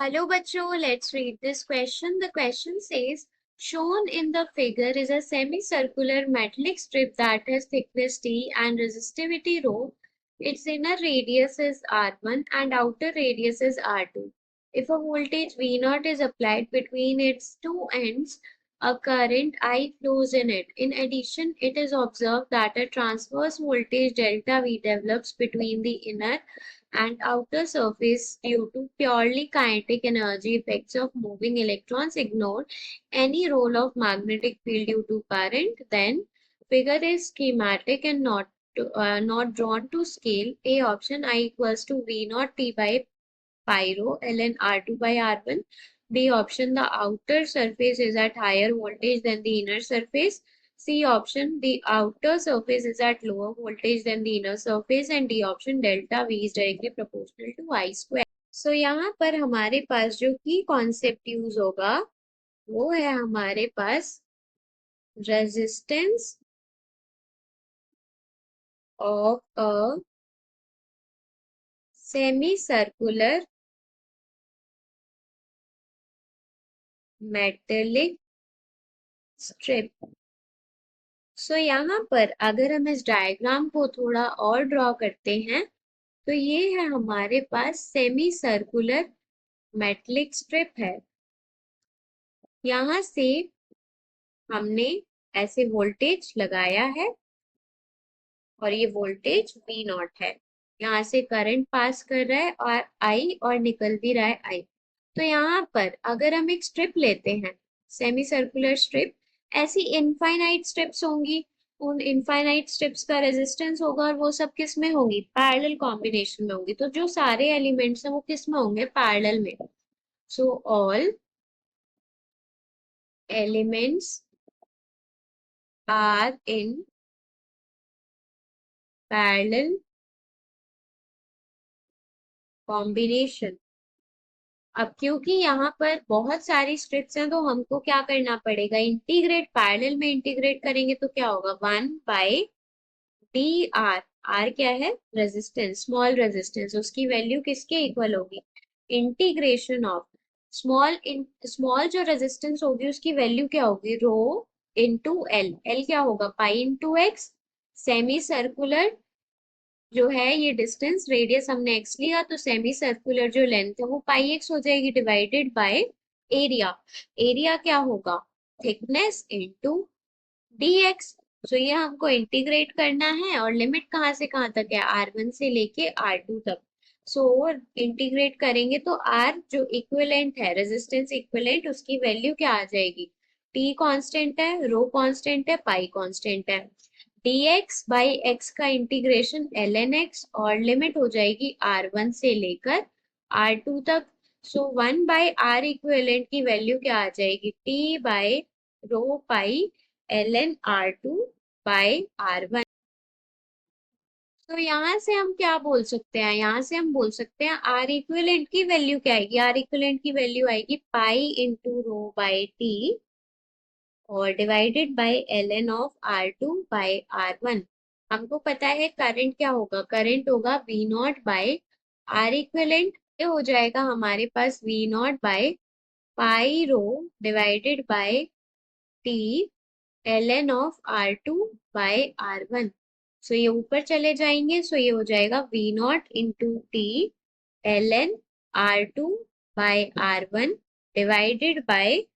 Hello, Bacho. Let's read this question. The question says, shown in the figure is a semicircular metallic strip that has thickness T and resistivity rho. Its inner radius is R1 and outer radius is R2. If a voltage V0 is applied between its two ends, a current I flows in it. In addition, it is observed that a transverse voltage delta V develops between the inner and outer surface due to purely kinetic energy effects of moving electrons. Ignore any role of magnetic field due to current. Then figure is schematic and not drawn to scale. A option, I equals to V naught T by pi rho ln R2 by R1. B option, the outer surface is at higher voltage than the inner surface. C option, the outer surface is at lower voltage than the inner surface. And D option, delta V is directly proportional to I square. So यहाँ पर हमारे पास जो की concept use होगा वो है हमारे पास resistance of a semi circular metallic strip. So यहाँ पर अगर हम इस डायग्राम को थोड़ा और ड्रॉ करते हैं तो ये है हमारे पास सेमी सर्कुलर मेटलिक स्ट्रिप है। यहाँ से हमने ऐसे वोल्टेज लगाया है और ये वोल्टेज V नॉट है। यहाँ से करंट पास कर रहा है और I और निकल भी रहा है I। तो यहाँ पर अगर हम एक स्ट्रिप लेते हैं, सेमी सर्कुलर स्ट्रिप, ऐसी इनफाइनाइट स्ट्रिप्स होंगी, उन इनफाइनाइट स्ट्रिप्स का रेजिस्टेंस होगा और वो सब किस में होंगी? पैरेलल कॉम्बिनेशन में होंगी। तो जो सारे एलिमेंट्स हैं वो किस में होंगे? पैरेलल में। So all elements are in parallel combination. अब क्योंकि यहाँ पर बहुत सारी स्ट्रिप्स हैं तो हमको क्या करना पड़ेगा? इंटीग्रेट, पैरेलल में इंटीग्रेट करेंगे तो क्या होगा? 1 बाय डी आर। आर क्या है? Resistance, small resistance. उसकी वैल्यू किसके इक्वल होगी? इंटीग्रेशन ऑफ स्मॉल जो रेजिस्टेंस होगी उसकी वैल्यू क्या होगी? Rho into L. एल क्या होगा? Pi into x. Semi circular जो है ये डिस्टेंस, रेडियस हमने एक्स लिया तो सेमी सर्कुलर जो लेंथ है वो पाई एक्स हो जाएगी डिवाइडेड बाय एरिया। एरिया क्या होगा? Thickness into dx। सो ये हमको इंटीग्रेट करना है और लिमिट कहाँ से कहाँ तक है? R1 से लेके R2 तक। सो इंटीग्रेट करेंगे तो R जो इक्विवेलेंट है, रेजिस्टेंस इक्विवेलेंट, उसकी वैल्यू क्या आ जाएगी? T कांस्टेंट है, रो कांस्टेंट है, पाई कांस्टेंट है। dx बाई x का इंटीग्रेशन ln x और लिमिट हो जाएगी R1 से लेकर R2 तक। सो 1 बाई R इक्विवेलेंट की वैल्यू क्या आ जाएगी? T by rho pi ln R2 by R1। तो यहाँ से हम क्या बोल सकते हैं? यहाँ से हम बोल सकते हैं आर इक्विवेलेंट की वैल्यू क्या आएगी? आर इक्विवेलेंट की वैल्यू आएगी pi into rho by T और divided by ln of R2 by R1। हमको पता है करंट क्या होगा? करंट होगा V not by R equivalent. ये हो जाएगा हमारे पास V not by pi rho divided by T ln of R2 by R1। So ये ऊपर चले जाएंगे, सो ये हो जाएगा V not into T ln R2 by R1 divided by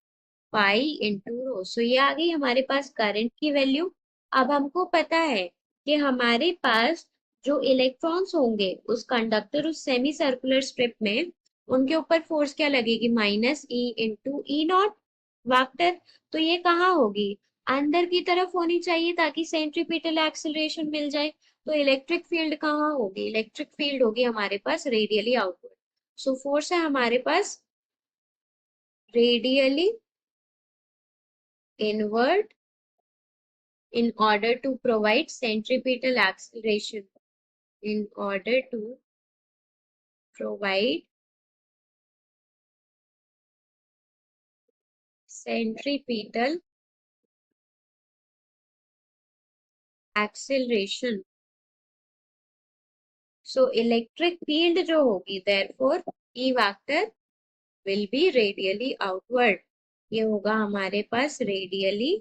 pi into rho. So ये आ गई हमारे पास करंट की वैल्यू। अब हमको पता है कि हमारे पास जो इलेक्ट्रॉन्स होंगे उस कंडक्टर, उस सेमी सर्कुलर स्ट्रिप में, उनके ऊपर फोर्स क्या लगेगी? Minus E into E not vector. तो ये कहाँ होगी? अंदर की तरफ होनी चाहिए ताकि सेंट्रीपिटल एक्सेलरेशन मिल जाए। तो इलेक्ट्रिक फील्ड कहाँ होगी? इलेक्ट्रिक फील्ड होगी हमारे पास रेडियली आउटवर्ड। सो फोर्स है हमारे पास radially inward in order to provide centripetal acceleration. In order to provide centripetal acceleration. So electric field जो होगी therefore E vector will be radially outward. ये होगा हमारे पास रेडियली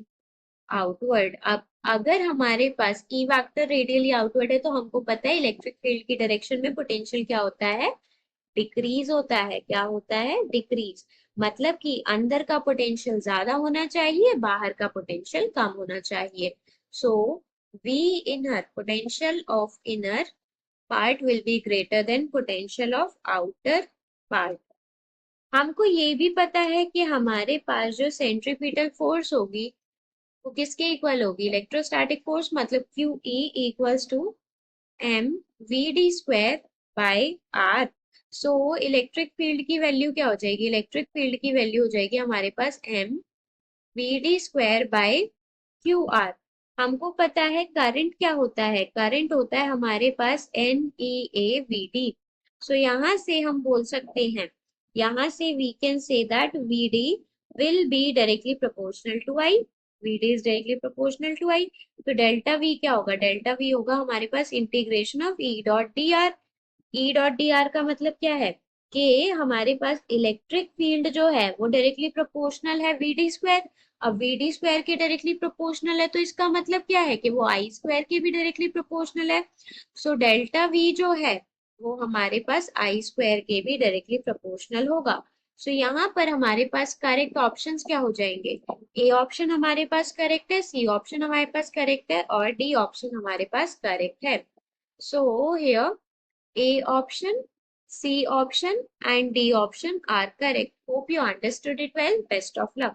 आउटवर्ड. अब अगर हमारे पास ई वेक्टर रेडियली आउटवर्ड है तो हमको पता है इलेक्ट्रिक फील्ड की डायरेक्शन में पोटेंशियल क्या होता है, डिक्रीज होता है. क्या होता है, डिक्रीज. मतलब कि अंदर का पोटेंशियल ज्यादा होना चाहिए, बाहर का पोटेंशियल कम होना चाहिए. So we inner potential of inner part will be greater than potential of outer part. हमको ये भी पता है कि हमारे पास जो सेंट्रीपिटल फोर्स होगी वो किसके इक्वल होगी, इलेक्ट्रोस्टैटिक फोर्स. मतलब Q E equals to M V D square by R. So electric field की वैल्यू क्या हो जाएगी, इलेक्ट्रिक फील्ड की वैल्यू हो जाएगी हमारे पास M V D square by Q R. हमको पता है करंट क्या होता है, करंट होता है हमारे पास N E A V D. So यहाँ से हम बोल सकते हैं, यहाँ से we can say that V D will be directly proportional to I. V D is directly proportional to I. तो डेल्टा वी क्या होगा, डेल्टा वी होगा हमारे पास integration of E dot D R. E dot D R का मतलब क्या है कि हमारे पास इलेक्ट्रिक फील्ड जो है वो डायरेक्टली प्रोपोर्शनल है वी डी स्क्वायर. अब वी डी स्क्वायर के डायरेक्टली प्रोपोर्शनल है तो इसका मतलब क्या है कि वो आई स्क्वायर के भी डायरेक्टली प्रोपोर्शनल है. सो डेल्टा वी जो है वो हमारे पास आई स्क्वायर के भी डायरेक्टली प्रोपोर्शनल होगा. सो यहाँ पर हमारे पास करेक्ट ऑप्शंस क्या हो जाएंगे, ए ऑप्शन हमारे पास करेक्ट है, सी ऑप्शन हमारे पास करेक्ट है और डी ऑप्शन हमारे पास करेक्ट है. So here A option, C option and D option are correct. Hope you understood it well. Best of luck.